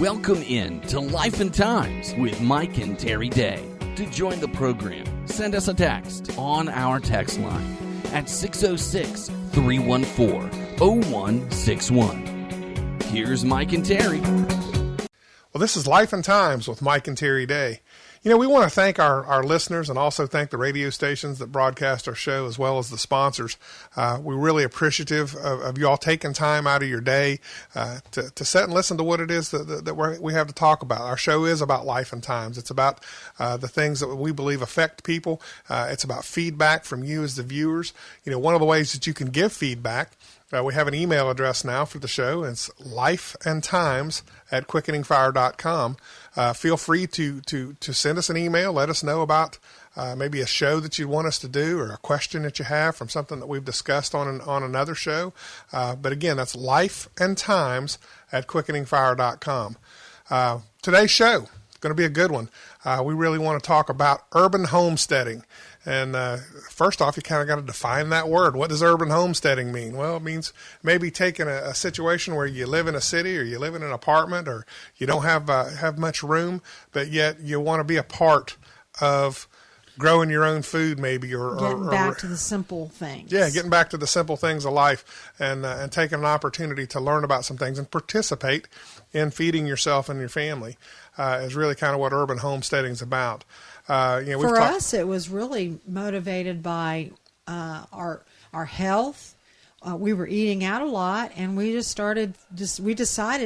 Welcome in to Life and Times with Mike and Terry Day. To join the program, send us a text on our text line at 606-314-0161. Here's Mike and Terry. Well, this is Life and Times with Mike and Terry Day. You know, we want to thank our listeners and also thank the radio stations that broadcast our show as well as the sponsors. We're really appreciative of you all taking time out of your day to sit and listen to what it is that we have to talk about. Our show is about life and times. It's about the things that we believe affect people. It's about feedback from you as the viewers. You know, one of the ways that you can give feedback, we have an email address now for the show. It's lifeandtimes@quickeningfire.com. Feel free to send us an email. Let us know about maybe a show that you want us to do or a question that you have from something that we've discussed on another show. But again, that's lifeandtimes@quickeningfire.com. Today's show is going to be a good one. We really want to talk about urban homesteading. And first off, you kind of got to define that word. What does urban homesteading mean? Well, it means maybe taking a situation where you live in a city or you live in an apartment or you don't have much room, but yet you want to be a part of growing your own food maybe. Or getting back to the simple things. Yeah, getting back to the simple things of life and taking an opportunity to learn about some things and participate in feeding yourself and your family is really kind of what urban homesteading is about. For us, it was really motivated by our health. We were eating out a lot, and we decided,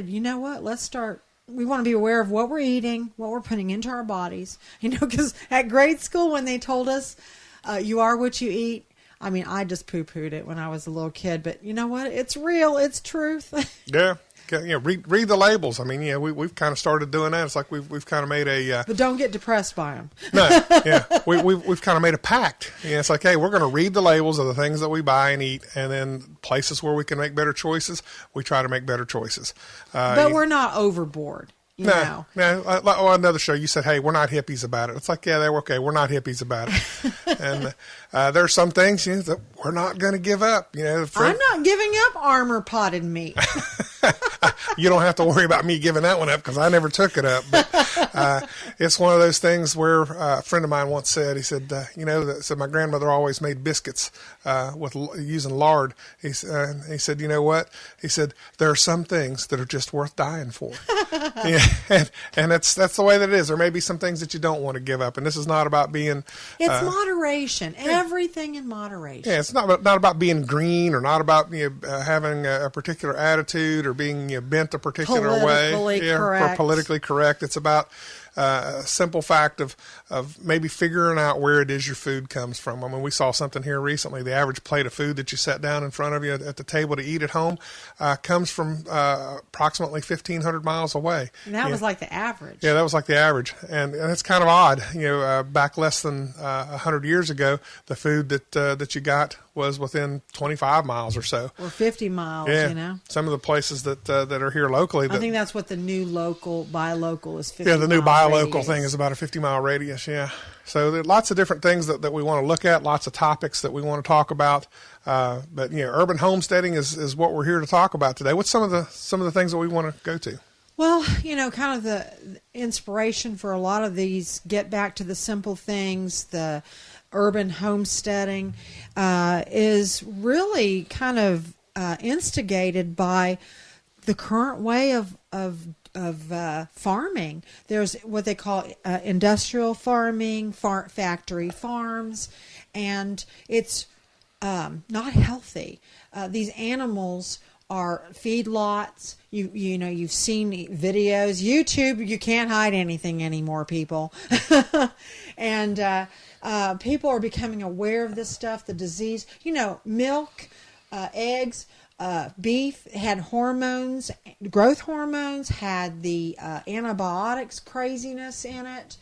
you know what? We want to be aware of what we're eating, what we're putting into our bodies. You know, because at grade school when they told us, you are what you eat. I mean, I just poo-pooed it when I was a little kid, but you know what? It's real. It's truth. Yeah. You know, read the labels. I mean, yeah, we've kind of started doing that. It's like we've kind of made a. But don't get depressed by them. No, yeah, we've kind of made a pact. Yeah, it's like, hey, we're going to read the labels of the things that we buy and eat, and then places where we can make better choices, we try to make better choices. But we're not overboard. No. On another show, you said, hey, we're not hippies about it. It's like, yeah, they're okay. We're not hippies about it. And there's some things that we're not going to give up. You know, I'm not giving up armor potted meat. You don't have to worry about me giving that one up because I never took it up. But it's one of those things where a friend of mine once said, he said, said my grandmother always made biscuits with using lard. He said, you know what? He said, there are some things that are just worth dying for. Yeah, and that's the way that it is. There may be some things that you don't want to give up, and this is not about being. It's moderation. Everything in moderation. Yeah, it's not about being green or not about having a particular attitude or being bent a particular way. Correct. Or politically correct. It's about a simple fact of maybe figuring out where it is your food comes from. I mean, we saw something here recently. The average plate of food that you set down in front of you at the table to eat at home comes from approximately 1,500 miles away. And that was like the average. Yeah, that was like the average. And it's kind of odd. Back less than 100 years ago, the food that you got was within 25 miles or so. Or 50 miles, yeah. Some of the places that are here locally. I think that's what the new buy local is 50 miles. Yeah, the new buy local thing is about a 50-mile radius, yeah. So there are lots of different things that we want to look at, lots of topics that we want to talk about. But urban homesteading is what we're here to talk about today. What's some of the things that we want to go to? Well, kind of the inspiration for a lot of these get back to the simple things, the urban homesteading is really kind of instigated by the current way of farming. There's what they call industrial farming, factory farms, and it's not healthy. These animals are feedlots. You've seen videos, YouTube. You can't hide anything anymore, people. And people are becoming aware of this stuff, the disease. Milk, eggs, beef had hormones, growth hormones, had the antibiotics craziness in it.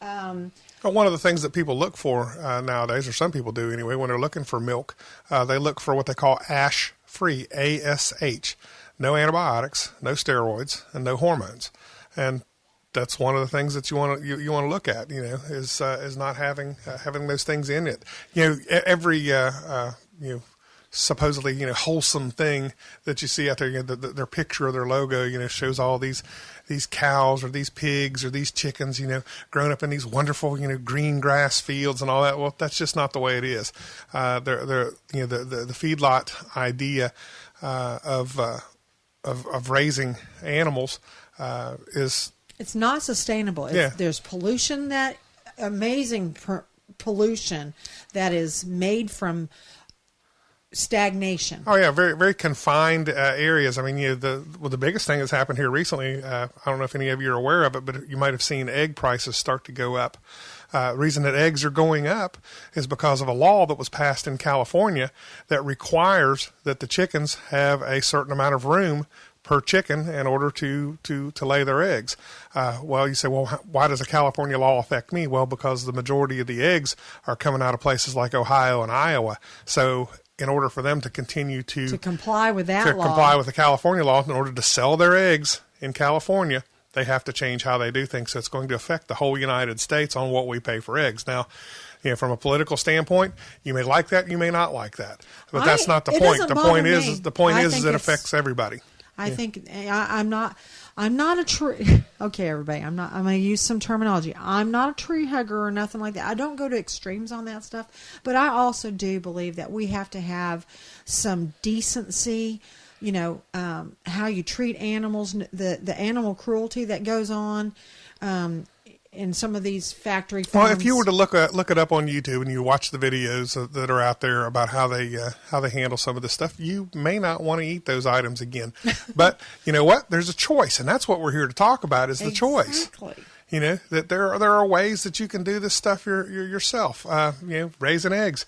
One of the things that people look for nowadays, or some people do anyway, when they're looking for milk, they look for what they call ASH-free, ASH. No antibiotics, no steroids, and no hormones. And that's one of the things that you want to look at. is not having those things in it. Every supposedly, wholesome thing that you see out there. Their picture or their logo, shows all these cows or these pigs or these chickens, grown up in these wonderful, green grass fields and all that. Well, that's just not the way it is. The feedlot idea of raising animals is, it's not sustainable. There's pollution, amazing pollution that is made from stagnation. Oh yeah, very very confined areas. I mean, the biggest thing that's happened here recently. I don't know if any of you are aware of it, but you might have seen egg prices start to go up. Reason that eggs are going up is because of a law that was passed in California that requires that the chickens have a certain amount of room per chicken in order to lay their eggs. Well, you say, well, why does a California law affect me? Well, because the majority of the eggs are coming out of places like Ohio and Iowa. So in order for them to continue to comply with that law, comply with the California law, in order to sell their eggs in California, they have to change how they do things. So it's going to affect the whole United States on what we pay for eggs. Now, from a political standpoint, you may like that, you may not like that, but that's not the point. The point is it affects everybody. I think I'm not a tree. Okay, everybody, I'm going to use some terminology. I'm not a tree hugger or nothing like that. I don't go to extremes on that stuff, but I also do believe that we have to have some decency. How you treat animals, the animal cruelty that goes on in some of these factory farms. Well, if you were to look it up on YouTube and you watch the videos that are out there about how they handle some of this stuff, you may not want to eat those items again. But you know what? There's a choice, and that's what we're here to talk about: is the choice. That there are ways that you can do this stuff yourself. Raising eggs.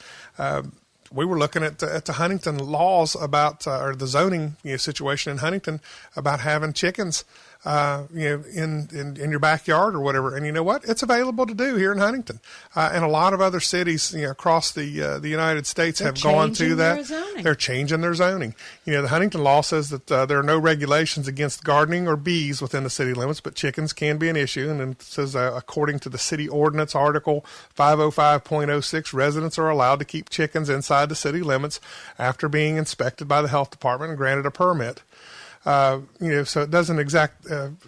We were looking at the Huntington laws about, or the zoning situation in Huntington about having chickens, in your backyard or whatever. And you know what? It's available to do here in Huntington, and a lot of other cities, across the United States have gone to that. They're changing their zoning. The Huntington law says that there are no regulations against gardening or bees within the city limits, but chickens can be an issue. And then it says, according to the city ordinance article 505.06, residents are allowed to keep chickens inside the city limits after being inspected by the health department and granted a permit. So it doesn't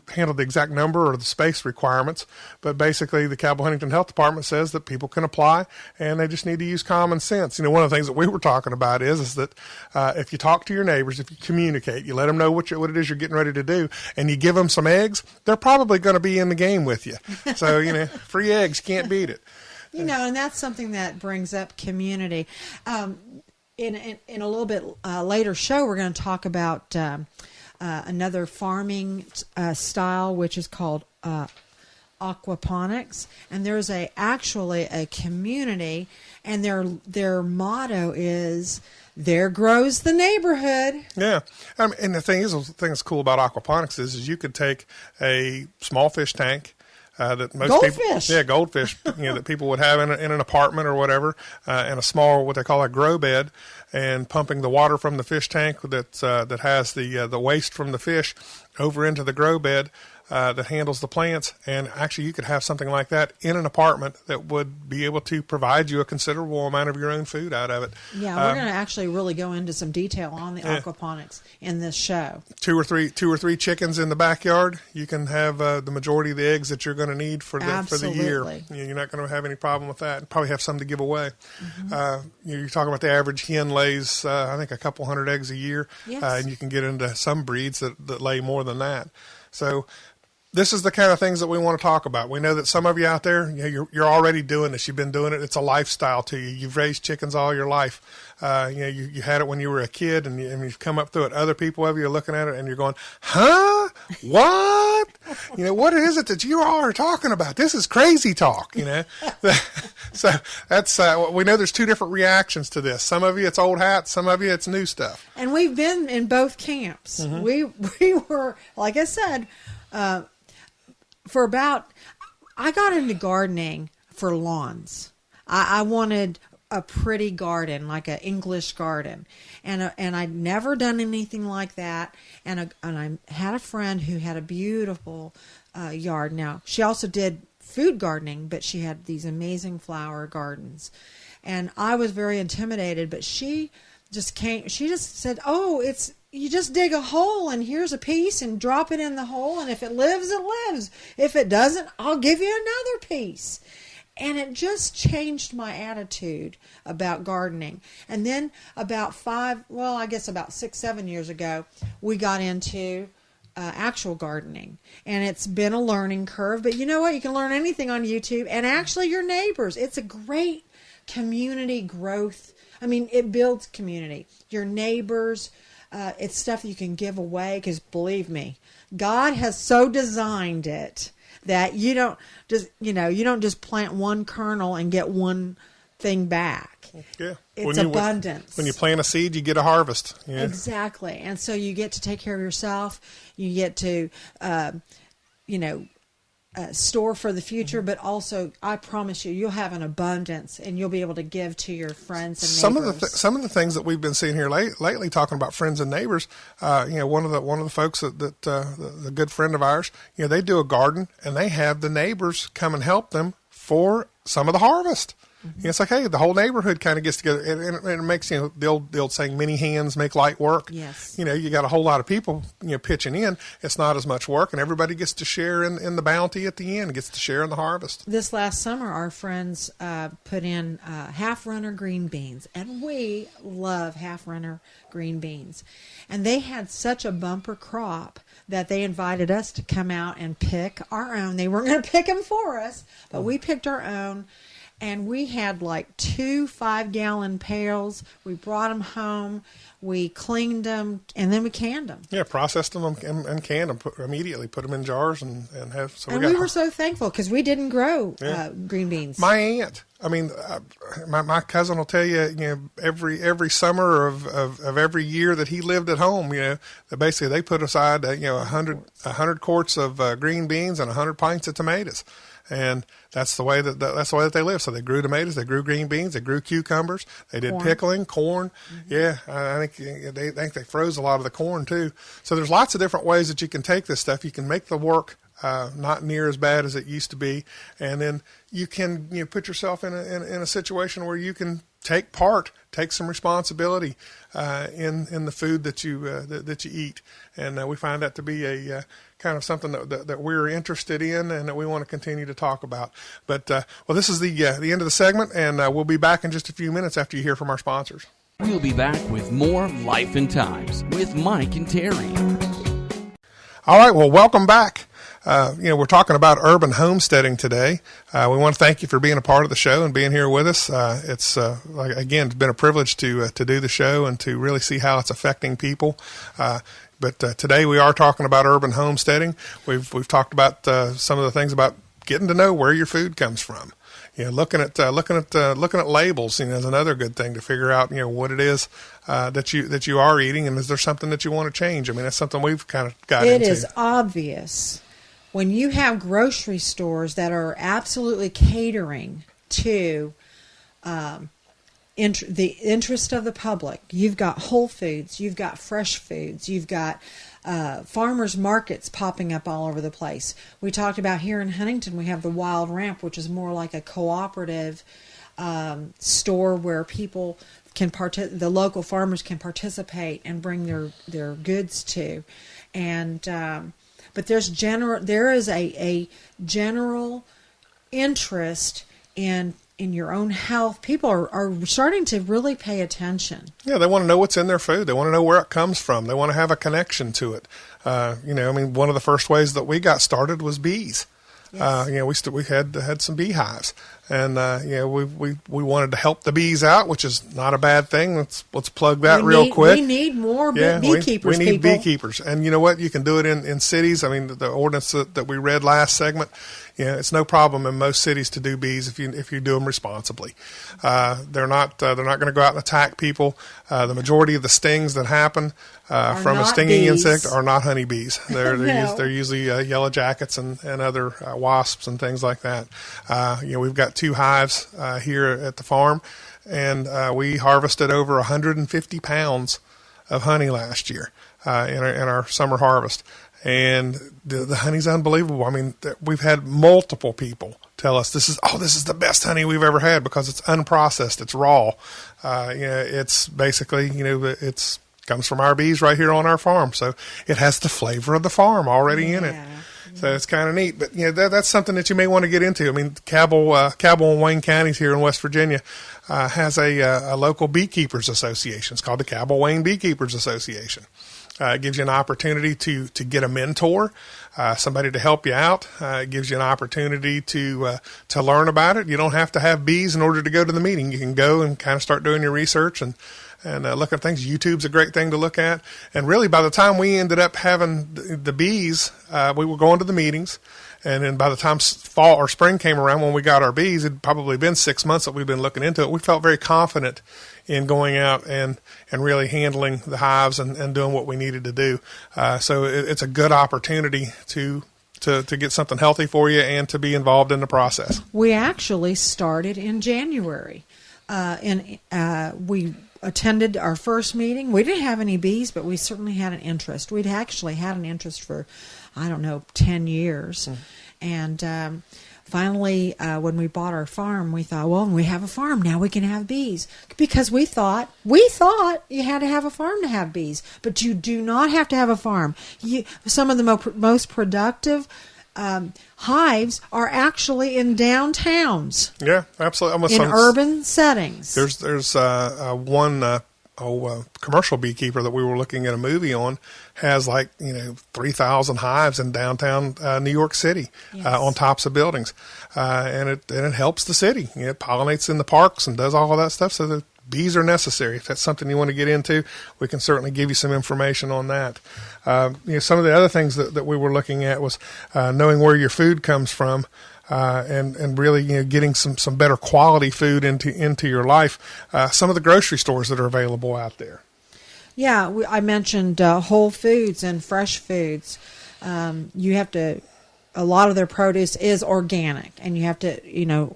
handle the exact number or the space requirements, but basically the Cabell Huntington Health Department says that people can apply and they just need to use common sense. One of the things that we were talking about is that if you talk to your neighbors, if you communicate, you let them know what it is you're getting ready to do, and you give them some eggs, they're probably going to be in the game with you. So, free eggs, can't beat it. And that's something that brings up community. In a little bit later show, we're going to talk about another farming style, which is called aquaponics, and there's actually a community, and their motto is "There grows the neighborhood." Yeah, and the thing that's cool about aquaponics is you could take a small fish tank. That most goldfish, that people would have in an apartment or whatever, and a small, what they call a grow bed, and pumping the water from the fish tank that has the waste from the fish over into the grow bed that handles the plants. And actually, you could have something like that in an apartment that would be able to provide you a considerable amount of your own food out of it. Yeah, we're going to actually really go into some detail on the aquaponics in this show. Two or three chickens in the backyard, you can have the majority of the eggs that you're going to need for the year. You're not going to have any problem with that. And probably have some to give away. Mm-hmm. You're talking about the average hen lays, I think, a couple hundred eggs a year. Yes. And you can get into some breeds that lay more than that. So this is the kind of things that we want to talk about. We know that some of you out there, you're already doing this. You've been doing it. It's a lifestyle to you. You've raised chickens all your life. You had it when you were a kid, and you've come up through it. Other people of you are looking at it, and you're going, huh? What? What is it that you all are talking about? This is crazy talk, So that's, we know there's two different reactions to this. Some of you, it's old hats. Some of you, it's new stuff. And we've been in both camps. Mm-hmm. We were, like I said, I got into gardening for lawns. I wanted a pretty garden, like an English garden, and I'd never done anything like that. And I had a friend who had a beautiful yard. Now, she also did food gardening, but she had these amazing flower gardens, and I was very intimidated. But she just came. She just said, "Oh, it's you just dig a hole and here's a piece and drop it in the hole, and if it lives, it lives. If it doesn't, I'll give you another piece." And it just changed my attitude about gardening. And then about 6, 7 years ago, we got into actual gardening. And it's been a learning curve. But you know what? You can learn anything on YouTube. And actually your neighbors. It's a great community growth. I mean, it builds community. Your neighbors, it's stuff you can give away. Because believe me, God has so designed it that you don't just plant one kernel and get one thing back. Yeah. It's abundance. When you plant a seed, you get a harvest. Yeah. Exactly. And so you get to take care of yourself. You get to, store for the future, but also I promise you'll have an abundance and you'll be able to give to your friends and neighbors. Some of the things that we've been seeing here lately, talking about friends and neighbors. One of the folks that the good friend of ours, they do a garden and they have the neighbors come and help them for some of the harvest. Mm-hmm. It's like, hey, the whole neighborhood kind of gets together, and it makes, the old saying, many hands make light work. Yes. You got a whole lot of people, pitching in. It's not as much work, and everybody gets to share in the bounty at the end, gets to share in the harvest. This last summer, our friends put in half-runner green beans, and we love half-runner green beans. And they had such a bumper crop that they invited us to come out and pick our own. They weren't going to pick them for us, but we picked our own. And we had like 2 5-gallon pails. We brought them home. We cleaned them, and then we canned them. Yeah, processed them and canned them immediately. Put them in jars and have. So we were so thankful because we didn't grow green beans. My aunt, my cousin will tell you, every summer of every year that he lived at home, that basically they put aside 100 quarts of green beans and 100 pints of tomatoes. And that's the way that they live. So they grew tomatoes, they grew green beans, they grew cucumbers, they did pickling, corn. Mm-hmm. Yeah, I think they froze a lot of the corn too. So there's lots of different ways that you can take this stuff. You can make the work not near as bad as it used to be, and then you can put yourself in a situation where you can take some responsibility in the food that you eat, and we find that to be a kind of something that we're interested in and that we want to continue to talk about. But this is the end of the segment, and we'll be back in just a few minutes after you hear from our sponsors. We'll be back with more Life and Times with Mike and Terry. All right, well, welcome back. We're talking about urban homesteading today. We want to thank you for being a part of the show and being here with us. It's been a privilege to do the show and to really see how it's affecting people. But today we are talking about urban homesteading. We've talked about some of the things about getting to know where your food comes from. Looking at labels, is another good thing to figure out, what it is that you are eating, and is there something that you want to change? That's something we've kind of got into. It is obvious when you have grocery stores that are absolutely catering to the interest of the public. You've got Whole Foods, you've got fresh foods, you've got farmers markets popping up all over the place. We talked about here in Huntington, we have the Wild Ramp, which is more like a cooperative store where people can the local farmers can participate and bring their goods to. And but there is a general interest in your own health. People are starting to really pay attention. Yeah, they want to know what's in their food. They want to know where it comes from. They want to have a connection to it. One of the first ways that we got started was bees. Yes. We had some beehives, and we wanted to help the bees out, which is not a bad thing. Let's plug that real quick. We need more beekeepers. We need beekeepers, and you know what? You can do it in cities. The ordinance that we read last segment. It's no problem in most cities to do bees if you do them responsibly. They're not going to go out and attack people. The majority of the stings that happen from a stinging insect are not honeybees. They're usually yellow jackets and other wasps and things like that. We've got 2 hives here at the farm, and we harvested over 150 pounds of honey last year in our summer harvest. And the honey's unbelievable. We've had multiple people tell us this is the best honey we've ever had because it's unprocessed, it's raw. It's basically, it's comes from our bees right here on our farm, so it has the flavor of the farm already in it. So it's kind of neat, but that's something that you may want to get into. I mean, Cabell and Wayne counties here in West Virginia has a local beekeepers association. It's called the Cabell Wayne Beekeepers Association. It gives you an opportunity to get a mentor, somebody to help you out. It gives you an opportunity to learn about it. You don't have to have bees in order to go to the meeting. You can go and kind of start doing your research and look at things. YouTube's a great thing to look at. And really, by the time we ended up having the bees, we were going to the meetings. And then by the time fall or spring came around when we got our bees, it'd probably been 6 months that we've been looking into it. We felt very confident in going out and really handling the hives and doing what we needed to do. So it's a good opportunity to get something healthy for you and to be involved in the process. We actually started in January. We attended our first meeting. We didn't have any bees, but we certainly had an interest. We'd actually had an interest for, 10 years. And finally, when we bought our farm, we thought, well, when we have a farm, now we can have bees. Because we thought you had to have a farm to have bees. But you do not have to have a farm. Some of the most productive hives are actually in downtowns. Yeah, absolutely. In urban settings. There's one commercial beekeeper that we were looking at a movie on has 3,000 hives in downtown New York City. Yes. On tops of buildings, and it helps the city. It pollinates in the parks and does all of that stuff. So the bees are necessary. If that's something you want to get into, we can certainly give you some information on that. Some of the other things that we were looking at was knowing where your food comes from. And really, getting some better quality food into your life. Some of the grocery stores that are available out there. Yeah, I mentioned Whole Foods and fresh foods. You have to. A lot of their produce is organic, and you have to,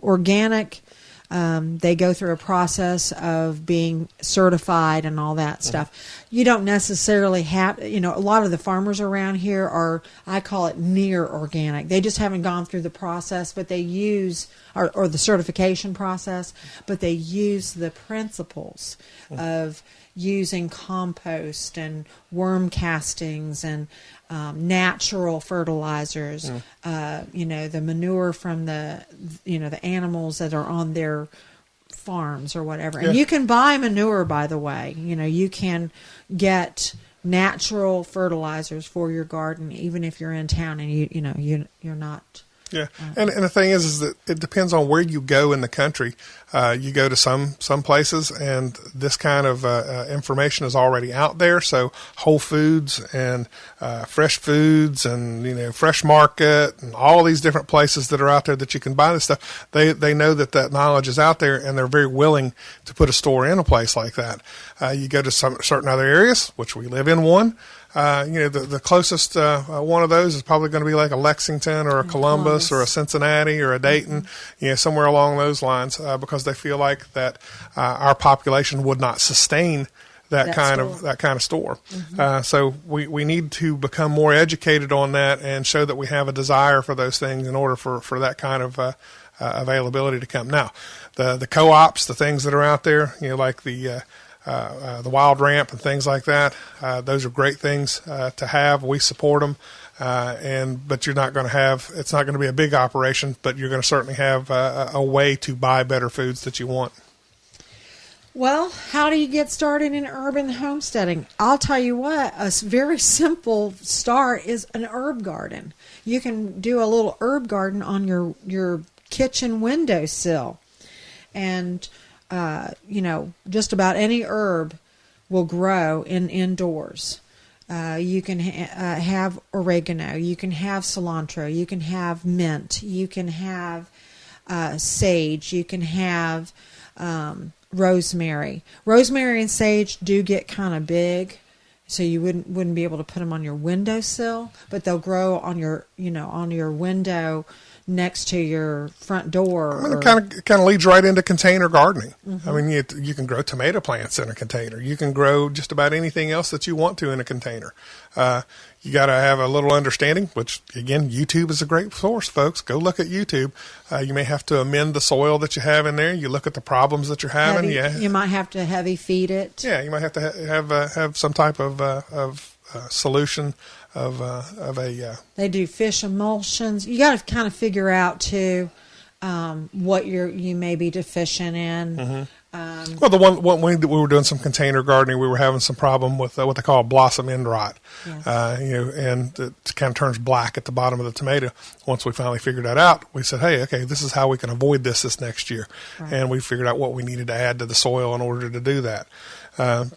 organic. They go through a process of being certified and all that stuff. You don't necessarily have, a lot of the farmers around here are, I call it near organic. They just haven't gone through the process, but they use, or the certification process, but they use the principles of using compost and worm castings and natural fertilizers, the manure from the animals that are on their farms or whatever. And you can buy manure, by the way. You can get natural fertilizers for your garden, even if you're in town and you're not. Yeah, and the thing is that it depends on where you go in the country. You go to some places, and this kind of information is already out there. So Whole Foods and Fresh Foods and Fresh Market and all these different places that are out there that you can buy this stuff. They know that knowledge is out there, and they're very willing to put a store in a place like that. You go to some certain other areas, which we live in one. The closest one of those is probably going to be like a Lexington or a Columbus or a Cincinnati or a Dayton, somewhere along those lines, because they feel like that our population would not sustain that kind of store. So we need to become more educated on that and show that we have a desire for those things in order for that kind of availability to come. Now, the co-ops, the things that are out there, like the Wild Ramp and things like that. Those are great things to have. We support them, but you're not going to have. It's not going to be a big operation, but you're going to certainly have a way to buy better foods that you want. Well, how do you get started in urban homesteading? I'll tell you what. A very simple start is an herb garden. You can do a little herb garden on your kitchen windowsill, and just about any herb will grow indoors. You can have oregano. You can have cilantro. You can have mint. You can have sage. You can have rosemary. Rosemary and sage do get kind of big, so you wouldn't be able to put them on your windowsill, but they'll grow on your window next to your front door. It kind of leads right into container gardening. I mean, you can grow tomato plants in a container. You can grow just about anything else that you want to in a container. You got to have a little understanding, which, again, YouTube is a great source, folks. Go look at YouTube. You may have to amend the soil that you have in there. You look at the problems that you're having. You might have to heavy feed it. Yeah, you might have to have some type of solution of a. They do fish emulsions. You got to kind of figure out too what you may be deficient in. Mm-hmm. Well, the one we were doing some container gardening, we were having some problem with what they call blossom end rot. Yes. And it kind of turns black at the bottom of the tomato. Once we finally figured that out, we said, hey, okay, this is how we can avoid this next year. Right. And we figured out what we needed to add to the soil in order to do that.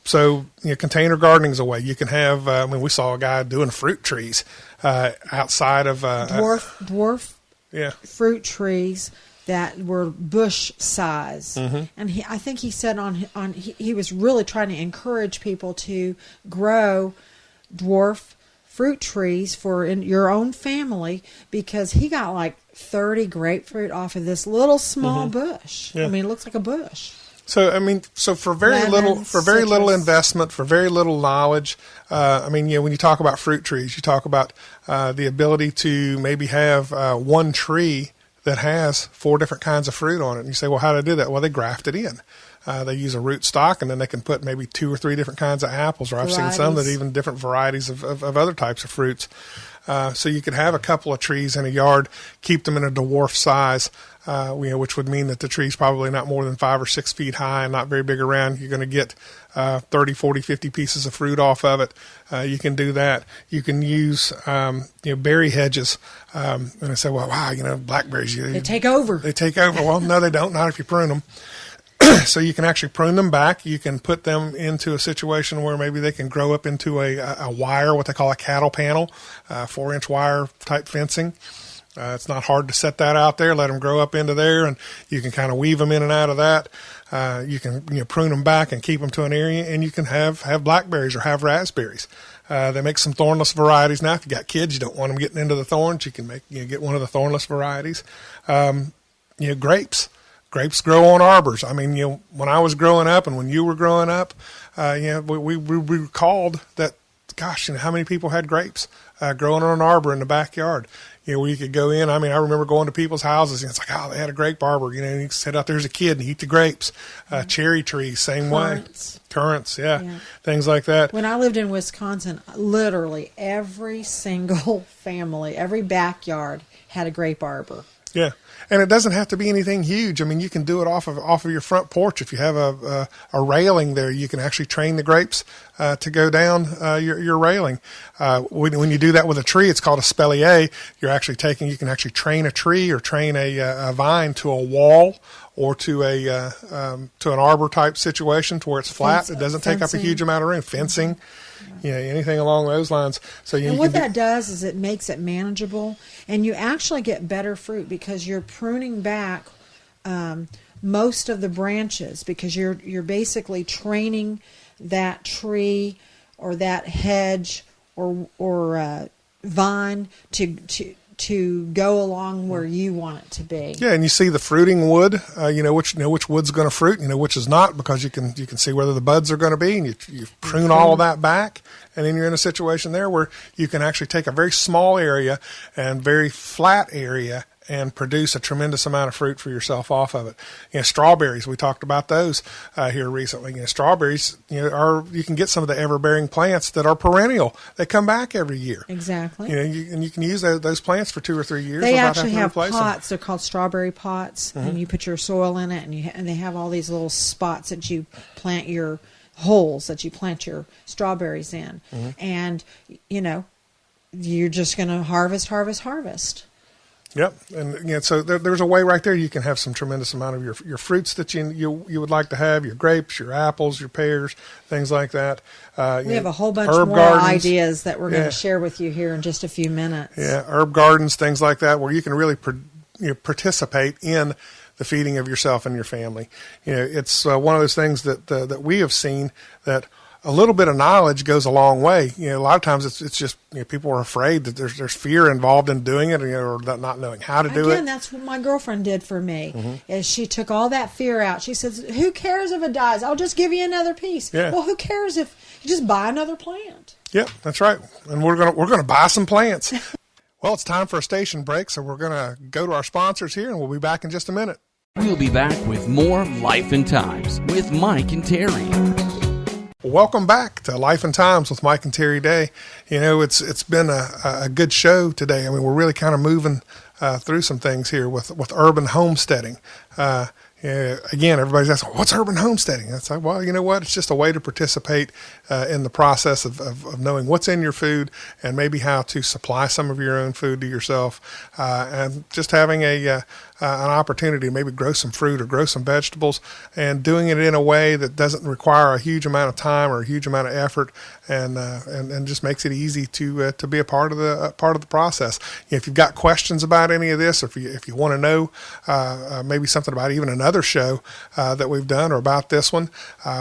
So container gardening is a way. You can have, we saw a guy doing fruit trees outside of dwarf fruit trees that were bush size. Mm-hmm. And I think he said he was really trying to encourage people to grow dwarf fruit trees for your own family, because he got like 30 grapefruit off of this little small bush. Yeah. I mean, it looks like a bush. So for very little investment, for very little knowledge, when you talk about fruit trees, you talk about the ability to maybe have one tree that has 4 different kinds of fruit on it. And you say, well, how do they do that? Well, they graft it in. They use a root stock, and then they can put maybe 2 or 3 different kinds of apples, or I've seen some that even different varieties of other types of fruits. So you could have a couple of trees in a yard, keep them in a dwarf size, which would mean that the tree's probably not more than 5 or 6 feet high and not very big around. You're going to get 30, 40, 50 pieces of fruit off of it. You can do that. You can use berry hedges. And I say, well, wow, blackberries. They take over. They take over. Well, no, they don't. Not if you prune them. So you can actually prune them back. You can put them into a situation where maybe they can grow up into a wire, what they call a cattle panel, 4-inch wire type fencing. It's not hard to set that out there, let them grow up into there, and you can kind of weave them in and out of that. You can prune them back and keep them to an area, and you can have blackberries or have raspberries. They make some thornless varieties now. If you got kids, you don't want them getting into the thorns, you can get one of the thornless varieties. Grapes. Grapes grow on arbors. I mean, when I was growing up and when you were growing up, we recalled that, gosh, how many people had grapes growing on an arbor in the backyard? Where you could go in. I mean, I remember going to people's houses, and it's like, oh, they had a grape arbor. You can sit out there as a kid and eat the grapes. Cherry trees, same way. Currants, yeah. Things like that. When I lived in Wisconsin, literally every single family, every backyard had a grape arbor. Yeah. And it doesn't have to be anything huge. I mean, you can do it off of your front porch. If you have a railing there, you can actually train the grapes to go down your railing. When you do that with a tree, it's called a spellier. You can actually train a tree or train a vine to a wall or to an arbor type situation to where it's flat. It doesn't take up a huge amount of room. Fencing. Anything along those lines. So what that does is it makes it manageable, and you actually get better fruit because you're pruning back most of the branches, because you're basically training that tree or that hedge or vine to go along where you want it to be. Yeah, and you see the fruiting wood, which wood's going to fruit, which is not, because you can see whether the buds are going to be, and you prune all of that back, and then you're in a situation there where you can actually take a very small area and very flat area and produce a tremendous amount of fruit for yourself off of it. Strawberries, we talked about those here recently. Strawberries, you can get some of the ever-bearing plants that are perennial. They come back every year. Exactly. And you can use those plants for 2 or 3 years. They actually have pots. They're called strawberry pots, and you put your soil in it, and they have all these little spots that you plant your holes that you plant your strawberries in, and you're just going to harvest. Yep, and so there's a way right there you can have some tremendous amount of your fruits that you would like to have, your grapes, your apples, your pears, things like that. We have a whole bunch more ideas that we're going to share with you here in just a few minutes. Yeah, herb gardens, things like that, where you can really participate in the feeding of yourself and your family. It's one of those things that we have seen that a little bit of knowledge goes a long way. A lot of times it's just people are afraid that there's fear involved in doing it, or not knowing how to do it. Again, that's what my girlfriend did for me. Is she took all that fear out. She says, "Who cares if it dies? I'll just give you another piece." Yeah. Well, who cares if you just buy another plant? Yep, that's right. And we're gonna buy some plants. Well, it's time for a station break, so we're gonna go to our sponsors here, and we'll be back in just a minute. We'll be back with more Life and Times with Mike and Terry. Welcome back to Life and Times with Mike and Terry Day. You know, it's been a good show today. I mean, we're really kind of moving through some things here with urban homesteading. Again, everybody's asking, what's urban homesteading? It's like, well, you know what? It's just a way to participate in the process of knowing what's in your food and maybe how to supply some of your own food to yourself, and just having an opportunity to maybe grow some fruit or grow some vegetables, and doing it in a way that doesn't require a huge amount of time or a huge amount of effort, and just makes it easy to be a part of the process. If you've got questions about any of this, or if you want to know maybe something about even another show that we've done or about this one,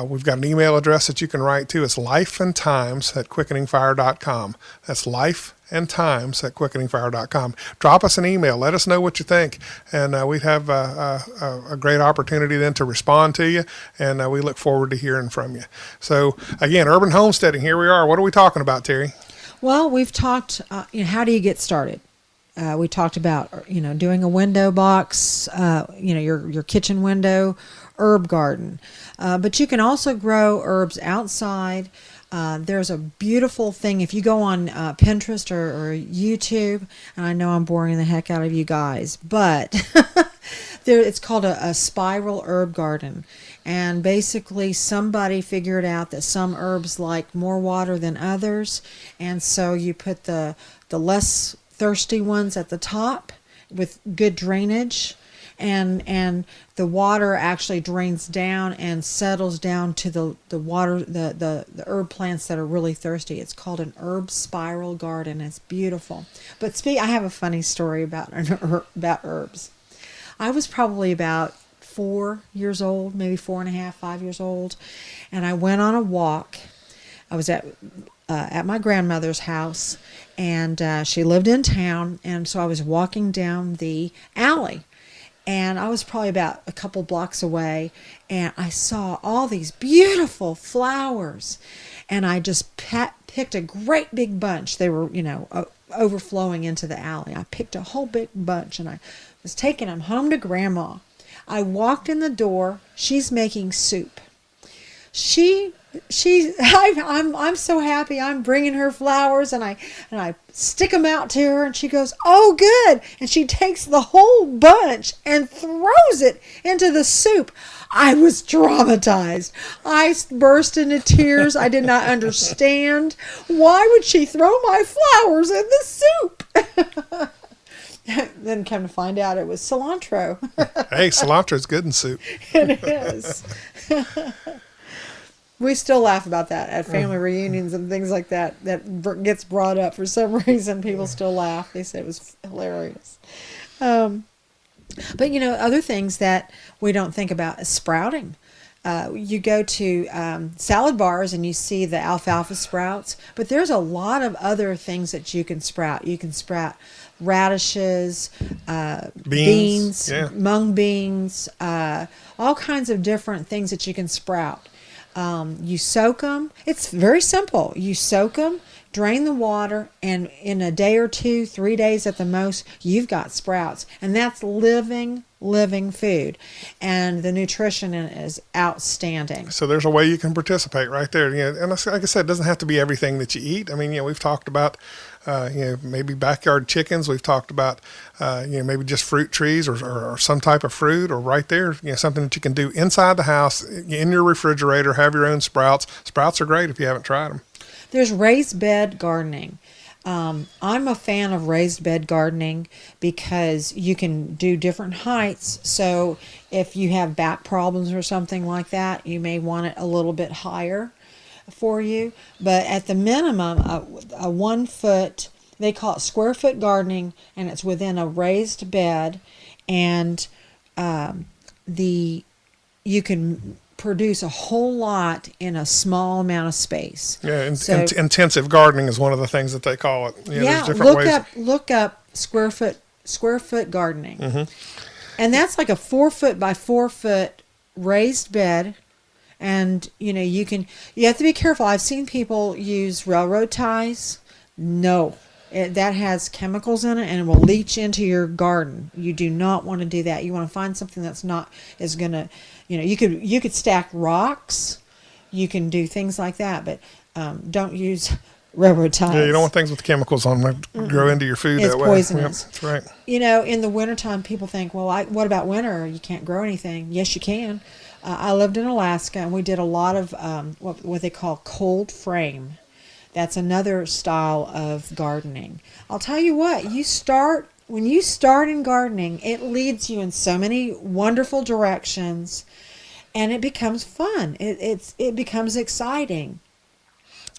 we've got an email address that you can write to. It's lifeandtimes@quickeningfire.com. That's lifeandtimes@quickeningfire.com. Drop us an email. Let us know what you think, and we'd have a great opportunity then to respond to you, and we look forward to hearing from you. So again, urban homesteading, here we are. What are we talking about, Terry? Well, we've talked, how do you get started? We talked about, doing a window box, your kitchen window, herb garden. But you can also grow herbs outside. There's a beautiful thing. If you go on Pinterest or YouTube, and I know I'm boring the heck out of you guys, but it's called a spiral herb garden. And basically somebody figured out that some herbs like more water than others. And so you put the less thirsty ones at the top with good drainage, and the water actually drains down and settles down to the water, the herb plants that are really thirsty. It's called an herb spiral garden. It's beautiful. But I have a funny story about herbs. I was probably about 4 years old, maybe 4.5, 5 years old, and I went on a walk. I was at my grandmother's house, and she lived in town, and so I was walking down the alley, and I was probably about a couple blocks away, and I saw all these beautiful flowers, and I just picked a great big bunch. They were, overflowing into the alley. I picked a whole big bunch, and I was taking them home to Grandma. I walked in the door. She's making soup. I'm so happy. I'm bringing her flowers, and I stick them out to her, and she goes, "Oh, good!" And she takes the whole bunch and throws it into the soup. I was traumatized. I burst into tears. I did not understand. Why would she throw my flowers in the soup? Then come to find out it was cilantro. Hey, cilantro's good in soup. It is. We still laugh about that at family reunions and things like that. That gets brought up for some reason. People still laugh. They say it was hilarious. But other things that we don't think about is sprouting. You go to salad bars and you see the alfalfa sprouts, but there's a lot of other things that you can sprout. You can sprout radishes, beans, mung beans, all kinds of different things that you can sprout. You soak them. It's very simple. You soak them, drain the water, and in a day or 2, 3 days at the most, you've got sprouts. And that's living food. And the nutrition in it is outstanding. So there's a way you can participate right there. And like I said, it doesn't have to be everything that you eat. I mean, we've talked about, maybe backyard chickens. We've talked about, maybe just fruit trees or some type of fruit, or right there, something that you can do inside the house, in your refrigerator, have your own sprouts. Sprouts are great if you haven't tried them. There's raised bed gardening. I'm a fan of raised bed gardening because you can do different heights. So if you have back problems or something like that, you may want it a little bit higher for you. But at the minimum, a 1 foot, they call it square foot gardening, and it's within a raised bed, and you can produce a whole lot in a small amount of space. Yeah, intensive gardening is one of the things that they call it. There's different ways. Look up square foot gardening, and that's like a 4 foot by 4 foot raised bed, And you have to be careful. I've seen people use railroad ties. No, that has chemicals in it and it will leach into your garden. You do not want to do that. You want to find something that's not is going to, you could stack rocks. You can do things like that, but don't use railroad ties. Yeah, you don't want things with chemicals on them to grow into your food that way. It's poisonous. Yep, that's right. In the wintertime, people think, well, what about winter? You can't grow anything. Yes, you can. I lived in Alaska, and we did a lot of what they call cold frame. That's another style of gardening. I'll tell you what, when you start in gardening, it leads you in so many wonderful directions, and it becomes fun. It becomes exciting.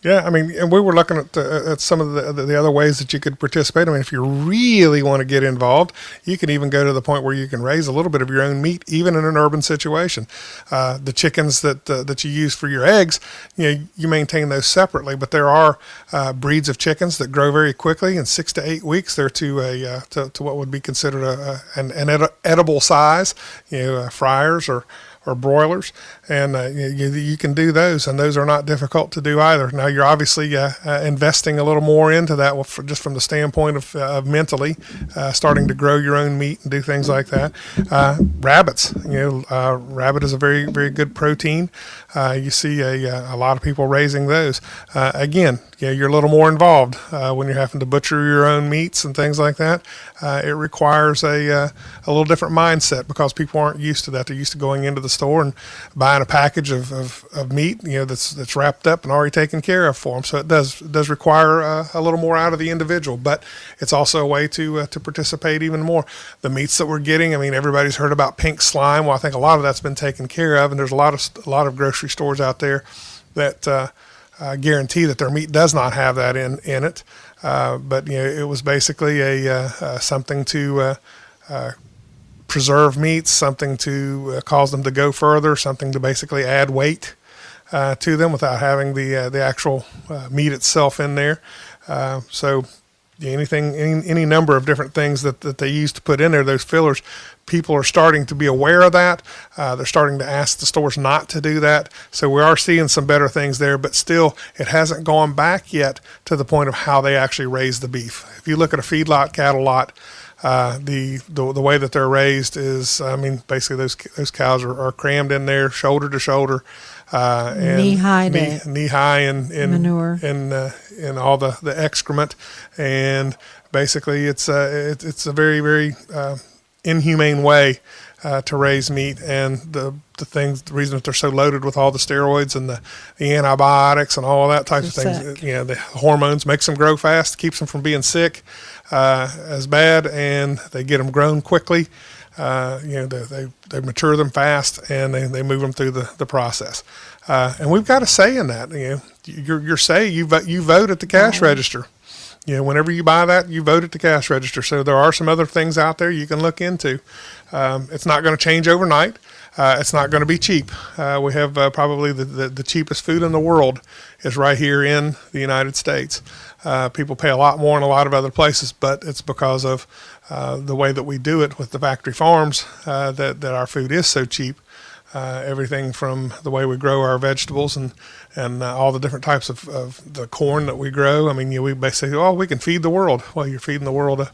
Yeah, I mean, and we were looking at some of the other ways that you could participate. I mean, if you really want to get involved, you can even go to the point where you can raise a little bit of your own meat, even in an urban situation. The chickens that you use for your eggs, you maintain those separately. But there are breeds of chickens that grow very quickly. In 6 to 8 weeks, they're to what would be considered an edible size. Fryers or broilers, and you can do those, and those are not difficult to do either. Now, you're obviously investing a little more into that just from the standpoint of mentally starting to grow your own meat and do things like that. Rabbits, rabbit is a very, very good protein. You see a lot of people raising those. Again, you're a little more involved when you're having to butcher your own meats and things like that. It requires a little different mindset because people aren't used to that. They're used to going into the store and buying a package of meat, that's wrapped up and already taken care of for them. So it does require a little more out of the individual, but it's also a way to participate even more. The meats that we're getting, I mean, everybody's heard about pink slime. Well, I think a lot of that's been taken care of, and there's a lot of grocery stores out there that guarantee that their meat does not have that in it. But it was basically something to preserve meats, something to cause them to go further, something to basically add weight to them without having the actual meat itself in there. So any number of different things that they use to put in there, those fillers, people are starting to be aware of that. They're starting to ask the stores not to do that. So we are seeing some better things there, but still it hasn't gone back yet to the point of how they actually raise the beef. If you look at a feedlot, cattle lot, the way that they're raised is, I mean, basically those cows are crammed in there, shoulder to shoulder, and knee high in manure and all the excrement, and basically it's a very, very inhumane way to raise meat, and the reason that they're so loaded with all the steroids and the antibiotics and all that type of things, the hormones makes them grow fast, keeps them from being sick as bad, and they get them grown quickly. They mature them fast, and they move them through the process. And we've got a say in that. Your say, you vote at the cash register. Whenever you buy that, you vote at the cash register. So there are some other things out there you can look into. It's not going to change overnight. It's not going to be cheap. We have probably the cheapest food in the world is right here in the United States. People pay a lot more in a lot of other places, but it's because of the way that we do it with the factory farms that our food is so cheap. Everything from the way we grow our vegetables and all the different types of the corn that we grow. I mean, we basically say, we can feed the world. Well, you're feeding the world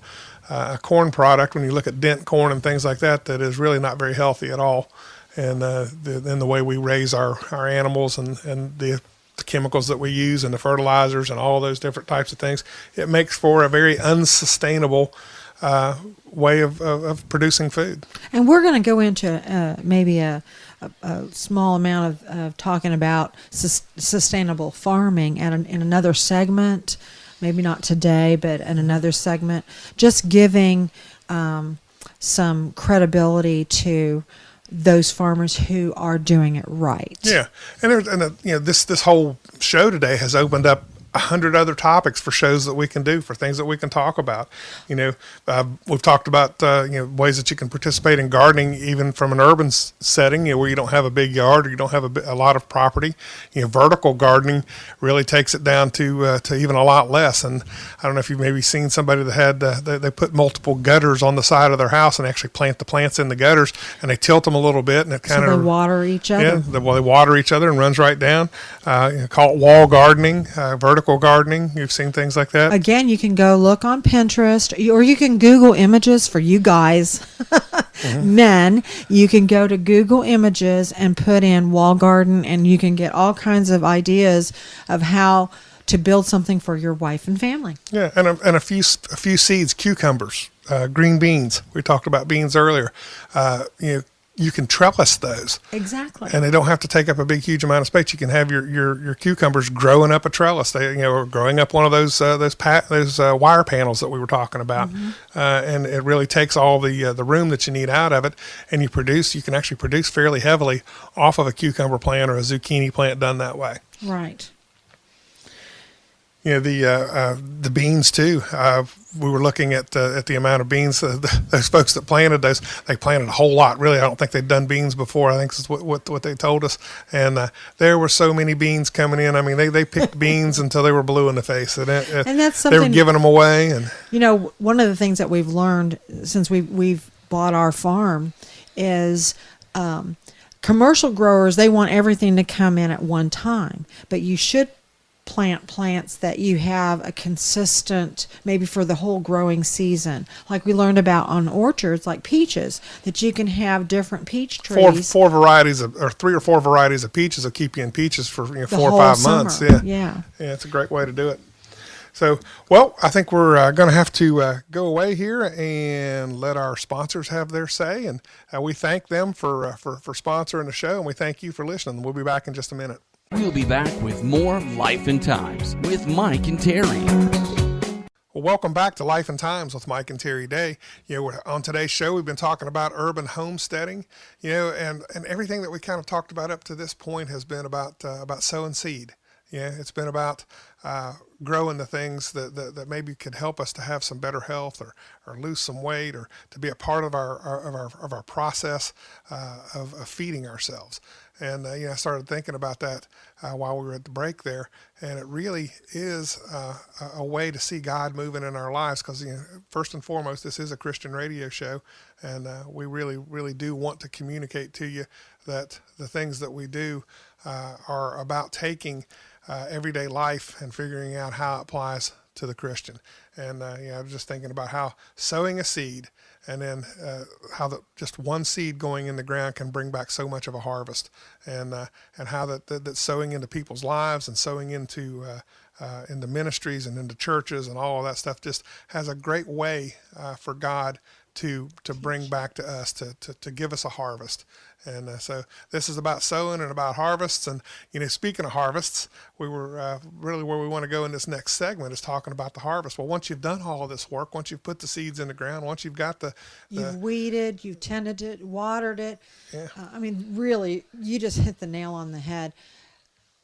a corn product when you look at dent corn and things like that is really not very healthy at all. And then the way we raise our animals and the chemicals that we use and the fertilizers and all those different types of things, it makes for a very unsustainable way of producing food. And we're going to go into maybe a small amount of talking about sustainable farming in another segment, maybe not today, but in another segment, just giving some credibility to those farmers who are doing it right. Yeah, and this whole show today has opened up 100 other topics for shows that we can do, for things that we can talk about. We've talked about ways that you can participate in gardening, even from an urban setting, where you don't have a big yard or you don't have a lot of property. Vertical gardening really takes it down to even a lot less. And I don't know if you've maybe seen somebody that had they put multiple gutters on the side of their house and actually plant the plants in the gutters, and they tilt them a little bit, and it kind of they water each other. Yeah, they water each other and runs right down. Call it wall gardening, vertical gardening. You've seen things like that. Again, you can go look on Pinterest, or you can Google images for you guys. Men, you can go to Google Images and put in wall garden, and you can get all kinds of ideas of how to build something for your wife and family. Yeah, and a few seeds, cucumbers, green beans. We talked about beans earlier. You can trellis those. Exactly. And they don't have to take up a big, huge amount of space. You can have your cucumbers growing up a trellis. They, or growing up one of those wire panels that we were talking about. And it really takes all the room that you need out of it. And you can actually produce fairly heavily off of a cucumber plant or a zucchini plant done that way. Right. The beans too. We were looking at the amount of beans. Those folks that planted those, they planted a whole lot. Really, I don't think they'd done beans before. I think that's what they told us. And there were so many beans coming in. I mean, they picked beans until they were blue in the face. And that's something they were giving them away. And one of the things that we've learned since we've bought our farm is commercial growers, they want everything to come in at one time, but you should plant plants that you have a consistent, maybe for the whole growing season. Like we learned about on orchards, like peaches, that you can have different peach trees. Three or four varieties of peaches will keep you in peaches for 4 or 5 months. Summer. Yeah, it's a great way to do it. So, well, I think we're going to have to go away here and let our sponsors have their say. And we thank them for sponsoring the show, and we thank you for listening. We'll be back in just a minute. We'll be back with more Life and Times with Mike and Terry. Well, welcome back to Life and Times with Mike and Terry Day. On today's show, we've been talking about urban homesteading, and everything that we kind of talked about up to this point has been about sowing seed. It's been about growing the things that maybe could help us to have some better health or lose some weight or to be a part of our process of feeding ourselves. And I started thinking about that while we were at the break there, and it really is a way to see God moving in our lives because first and foremost, this is a Christian radio show, and we really, really do want to communicate to you that the things that we do are about taking everyday life and figuring out how it applies to the Christian. And I was just thinking about how sowing a seed and then how just one seed going in the ground can bring back so much of a harvest, and how that sowing into people's lives and sowing into ministries and into churches and all of that stuff just has a great way for God to bring back to us, to give us a harvest. And so this is about sowing and about harvests. And, speaking of harvests, we were really where we want to go in this next segment is talking about the harvest. Well, once you've done all of this work, once you've put the seeds in the ground, once you've got you've weeded, you've tended it, watered it. Yeah. Really, you just hit the nail on the head.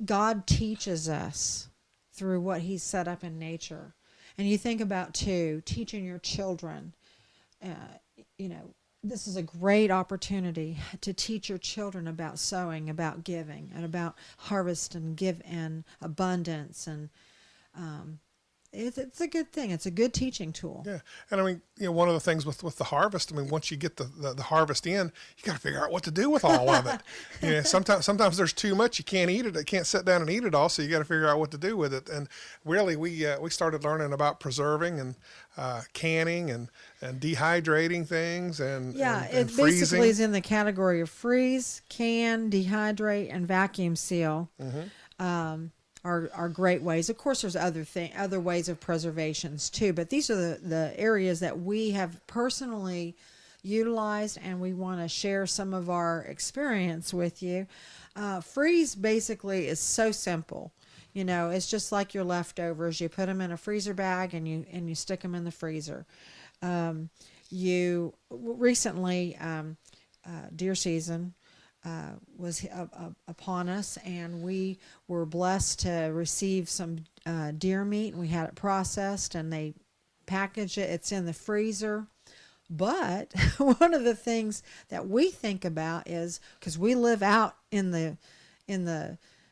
God teaches us through what he's set up in nature. And you think about, too, teaching your children, this is a great opportunity to teach your children about sowing, about giving, and about harvest and give and abundance. And it's a good thing. It's a good teaching tool. Yeah. And one of the things with the harvest, once you get the harvest in, you got to figure out what to do with all of it. Sometimes there's too much. You can't eat it. You can't sit down and eat it all. So you got to figure out what to do with it. And really, we started learning about preserving and canning and dehydrating things and it freezing. Basically is in the category of freeze, can, dehydrate, and vacuum seal. Are great ways. Of course, there's other ways of preservations too, but these are the areas that we have personally utilized, and we want to share some of our experience with you. Freeze basically is so simple. It's just like your leftovers. You put them in a freezer bag and you stick them in the freezer. You recently, deer season was upon us, and we were blessed to receive some deer meat, and we had it processed, and they package it. It's in the freezer. But one of the things that we think about is, because we live out in the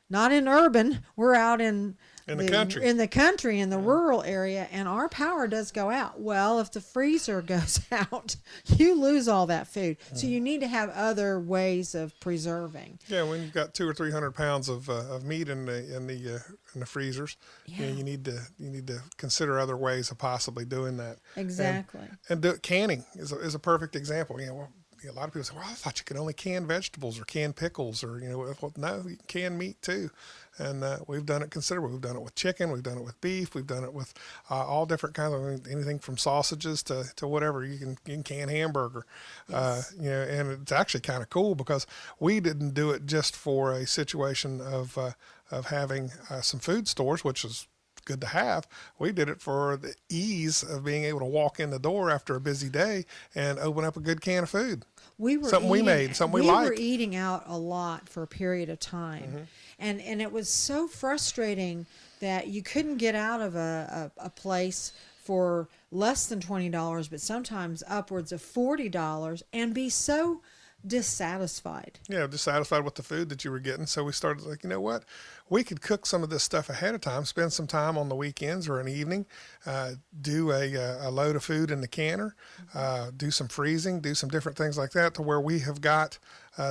not in urban, we're out in the country, in the rural area, and our power does go out. Well, if the freezer goes out, you lose all that food. So you need to have other ways of preserving. Yeah, when you've got 200 or 300 pounds of meat in the freezers, Yeah. you need to consider other ways of possibly doing that. Exactly. And canning is a perfect example. A lot of people say, "Well, I thought you could only can vegetables or can pickles, or well, no, you can can meat too." And we've done it considerably. We've done it with chicken, we've done it with beef, we've done it with all different kinds of anything from sausages to whatever. You can hamburger. Yes. And it's actually kind of cool because we didn't do it just for a situation of having some food stores, which is good to have. We did it for the ease of being able to walk in the door after a busy day and open up a good can of food. We were eating out a lot for a period of time, and it was so frustrating that you couldn't get out of a place for less than $20, but sometimes upwards of $40, and be so dissatisfied. Yeah, dissatisfied with the food that you were getting. So we started like, you know what? We could cook some of this stuff ahead of time, spend some time on the weekends or an evening, do a load of food in the canner, do some freezing, do some different things like that, to where we have got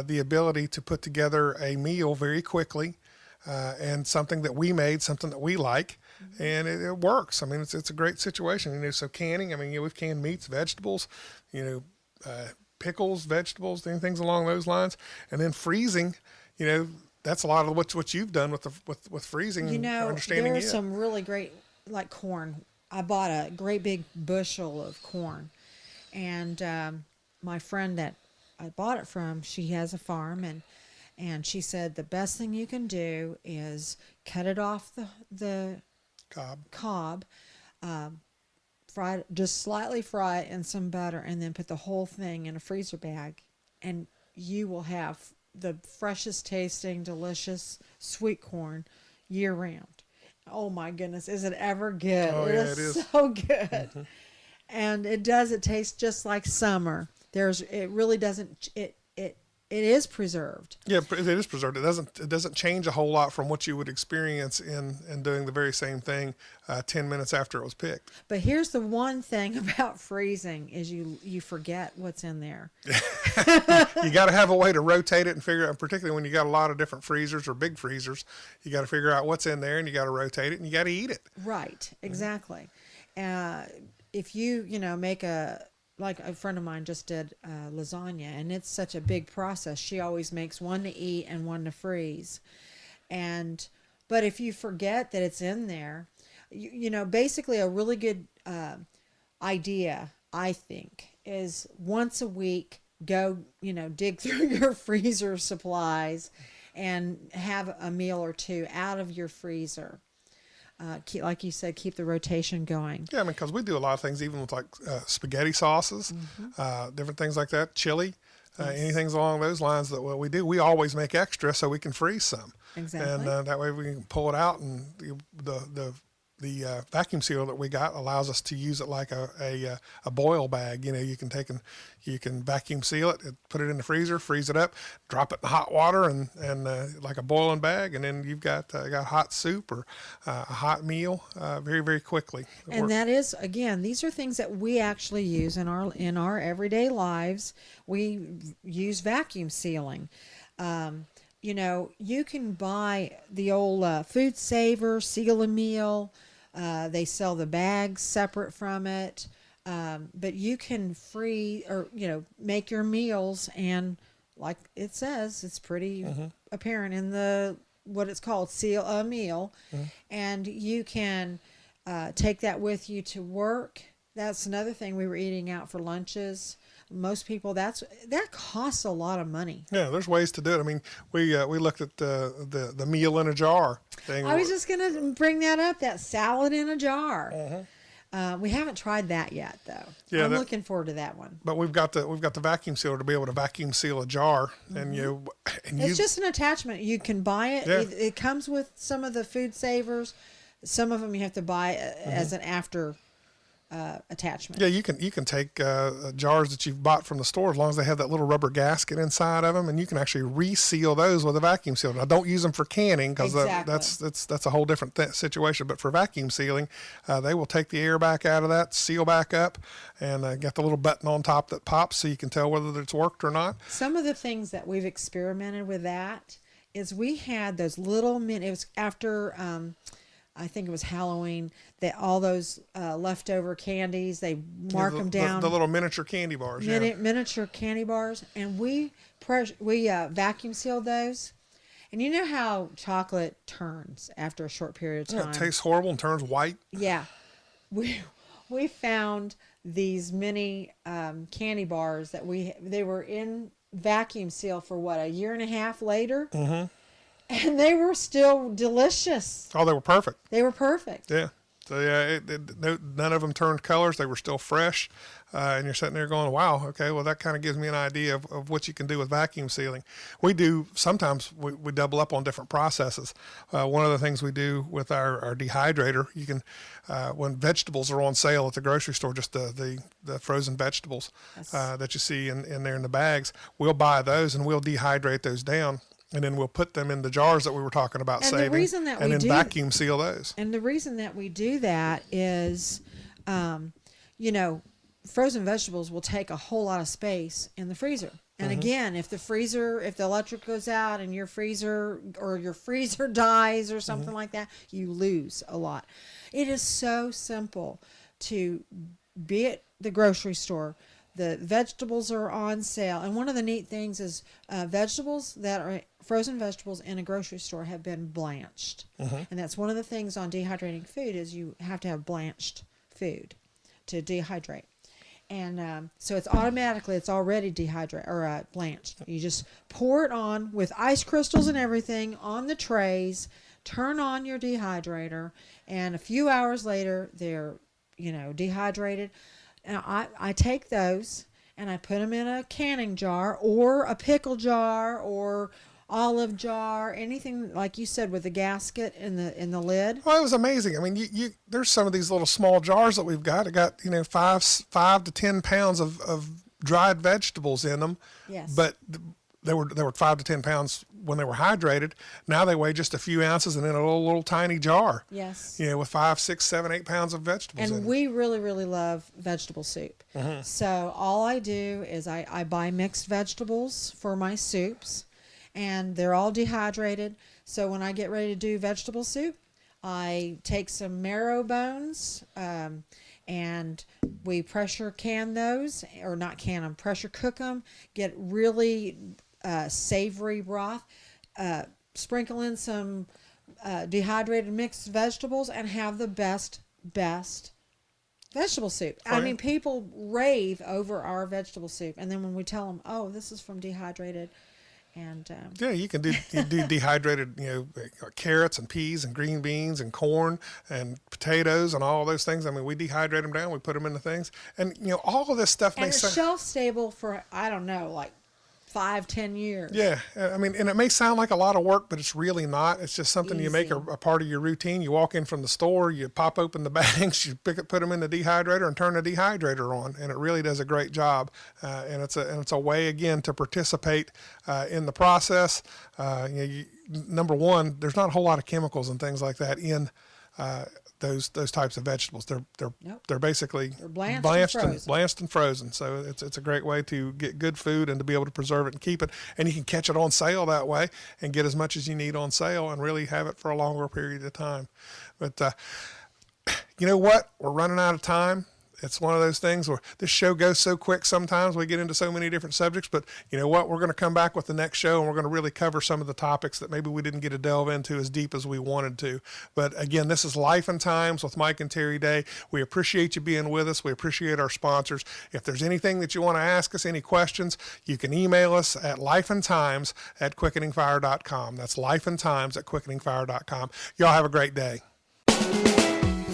the ability to put together a meal very quickly, and something that we made, something that we like, and it works. I mean, it's a great situation. So canning, I mean, we've canned meats, vegetables, pickles, vegetables, things along those lines, and then freezing. That's a lot of what you've done with freezing. There's some really great, like corn. I bought a great big bushel of corn, and my friend that I bought it from, she has a farm, and she said the best thing you can do is cut it off the cob, just slightly fry it in some butter, and then put the whole thing in a freezer bag, and you will have the freshest tasting, delicious sweet corn year round. Oh my goodness, is it ever good? Oh, yeah, it is so good. And it tastes just like summer. It really doesn't, it is preserved. Yeah, it is preserved. It doesn't change a whole lot from what you would experience in doing the very same thing 10 minutes after it was picked. But here's the one thing about freezing is you forget what's in there. You got to have a way to rotate it and figure out, particularly when you got a lot of different freezers or big freezers, you got to figure out what's in there, and you got to rotate it, and you got to eat it. Right, exactly. If you make like a friend of mine just did lasagna, and it's such a big process. She always makes one to eat and one to freeze. But if you forget that it's in there, basically a really good idea, I think, is once a week, go, dig through your freezer supplies and have a meal or two out of your freezer. Like you said, keep the rotation going. Yeah, I mean, because we do a lot of things, even with like spaghetti sauces, different things like that, chili, anything along those lines. That what we do, we always make extra so we can freeze some. Exactly. And that way we can pull it out, and the vacuum sealer that we got allows us to use it like a boil bag. You can take and you can vacuum seal it, put it in the freezer, freeze it up, drop it in hot water, and like a boiling bag, and then you've got hot soup or a hot meal very, very quickly. And that is, again, these are things that we actually use in our everyday lives. We use vacuum sealing. You can buy the old Food Saver, Seal a Meal. They sell the bags separate from it. But you can make your meals, and like it says, it's pretty apparent in what it's called, Seal a Meal. And you can take that with you to work. That's another thing. We were eating out for lunches. Most people, that costs a lot of money. Yeah, there's ways to do it. I mean, we looked at the meal in a jar thing. I was just going to bring that up, that salad in a jar. We haven't tried that yet, though. Yeah, I'm looking forward to that one. But we've got the vacuum sealer to be able to vacuum seal a jar, and it's just an attachment. You can buy it. Yeah. It comes with some of the Food Savers. Some of them you have to buy as an after attachment. Yeah, you can take jars that you've bought from the store, as long as they have that little rubber gasket inside of them, and you can actually reseal those with a vacuum seal. Now, don't use them for canning, because Exactly. that's a whole different situation. But for vacuum sealing, they will take the air back out of that, seal back up, and get the little button on top that pops, so you can tell whether it's worked or not. Some of the things that we've experimented with that is we had those little it was after I think it was Halloween, that all those leftover candies, they mark them down. The little miniature candy bars. Miniature candy bars. And we vacuum sealed those. And you know how chocolate turns after a short period of time? It tastes horrible and turns white. Yeah. We found these mini candy bars that they were in vacuum seal for a year and a half later? Mm-hmm. And they were still delicious. Oh, they were perfect. They were perfect. Yeah. So yeah, none of them turned colors. They were still fresh, and you're sitting there going, "Wow, okay, well that kind of gives me an idea of what you can do with vacuum sealing." Sometimes we double up on different processes. One of the things we do with our dehydrator, you can when vegetables are on sale at the grocery store, just the frozen vegetables that you see in there in the bags, we'll buy those and we'll dehydrate those down. And then we'll put them in the jars that we were talking about saving, and then vacuum seal those. And the reason that we do that is, frozen vegetables will take a whole lot of space in the freezer. And again, if the electric goes out and your freezer dies or something like that, you lose a lot. It is so simple to be at the grocery store. The vegetables are on sale. And one of the neat things is frozen vegetables in a grocery store have been blanched. And that's one of the things on dehydrating food is you have to have blanched food to dehydrate. And so it's already dehydrated or blanched. You just pour it on with ice crystals and everything on the trays, turn on your dehydrator, and a few hours later they're, dehydrated. Now, I take those and I put them in a canning jar or a pickle jar or olive jar, anything like you said with the gasket in the lid. Well, it was amazing. I mean, there's some of these little small jars that we've got. It got 5 to 10 pounds of dried vegetables in them. Yes. But they were 5 to 10 pounds when they were hydrated. Now they weigh just a few ounces and in a little tiny jar. Yes. With 5, 6, 7, 8 pounds of vegetables in And it. we really, really love vegetable soup. So all I do is I buy mixed vegetables for my soups, and they're all dehydrated. So when I get ready to do vegetable soup, I take some marrow bones, and we pressure can those, or not can them, pressure cook them, get really savory broth, sprinkle in some dehydrated mixed vegetables, and have the best vegetable soup. Oh, yeah. I mean, people rave over our vegetable soup, and then when we tell them, "Oh, this is from dehydrated," and yeah, you do dehydrated, carrots and peas and green beans and corn and potatoes and all those things. I mean, we dehydrate them down, we put them into things, and all of this stuff and makes it's shelf stable for, I don't know, like 5-10 years. Yeah, I mean, and it may sound like a lot of work, but it's really not. It's just something you make a part of your routine. You walk in from the store, you pop open the bags, you put them in the dehydrator, and turn the dehydrator on, and it really does a great job. And it's a way again to participate in the process. Number one, there's not a whole lot of chemicals and things like that in those types of vegetables. They're basically blanched and frozen. So it's a great way to get good food and to be able to preserve it and keep it. And you can catch it on sale that way and get as much as you need on sale and really have it for a longer period of time. But you know what? We're running out of time. It's one of those things where this show goes so quick sometimes. We get into so many different subjects, but you know what? We're going to come back with the next show, and we're going to really cover some of the topics that maybe we didn't get to delve into as deep as we wanted to. But again, this is Life and Times with Mike and Terry Day. We appreciate you being with us. We appreciate our sponsors. If there's anything that you want to ask us, any questions, you can email us at lifeandtimes@quickeningfire.com. That's lifeandtimes@quickeningfire.com. Y'all have a great day.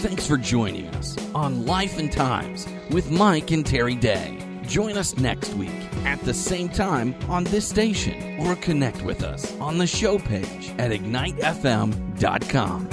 Thanks for joining us on Life and Times with Mike and Terry Day. Join us next week at the same time on this station, or connect with us on the show page at ignitefm.com.